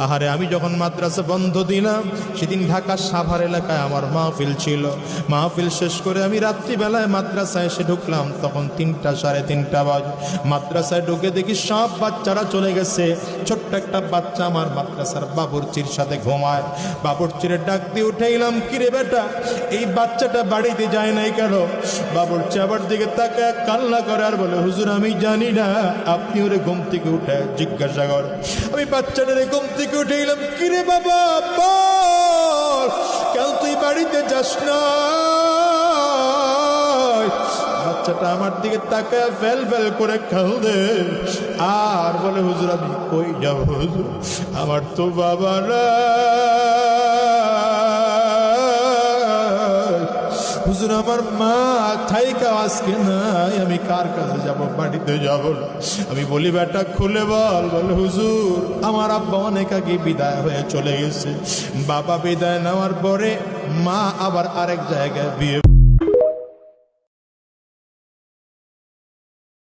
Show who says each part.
Speaker 1: আহারে আমি যখন মাদ্রাসা বন্ধ দিলাম সেদিন ঢাকার সাভার এলাকায় আমার মাহফিল ছিল। মাহফিল শেষ করে আমি রাত্রিবেলায় মাদ্রাসায় এসে ঢুকলাম, তখন 3টা সাড়ে 3টা বাজে। মাদ্রাসায় ঢুকে দেখি সব বাচ্চারা চলে গেছে। ছোট্ট একটা বাচ্চা আমার মাদ্রাসার বাবুর্চির সাথে ঘুমায়। বাবুর্চিরে ডাক দিয়ে উঠে এলাম, কিরে বেটা এই বাচ্চাটা বাড়িতে যায় নাই কেন? বাবুর্চি আবার দিকে তাকায় কান্না করে আর বলে, হুজুর আমি জানি না, আপনি ওরে ঘুম থেকে উঠে জিজ্ঞাসা কর। আমি বাচ্চাটারে ঘুম থেকে উঠে এলাম, কিরে বাবা বল কেন তুই বাড়িতে যাস না? বাচ্চাটা আমার দিকে তাকায় ফেল ফেল করে কাঁদে আর বলে, হুজুর আমি কই যাব হুজুর, আমার তো বাবা না। হুজুর আমার মা থাইকা আজকে নাই, আমি কার কাছে যাব? বাড়িতে যাব না। আমি বলি বেটা খুলে বল। বলে হুজুর আমার আব্বা অনেক আগে বিদায় হয়ে চলে গেছে। বাবা বিদায় নেওয়ার পরে মা আবার আরেক জায়গায় বিয়ে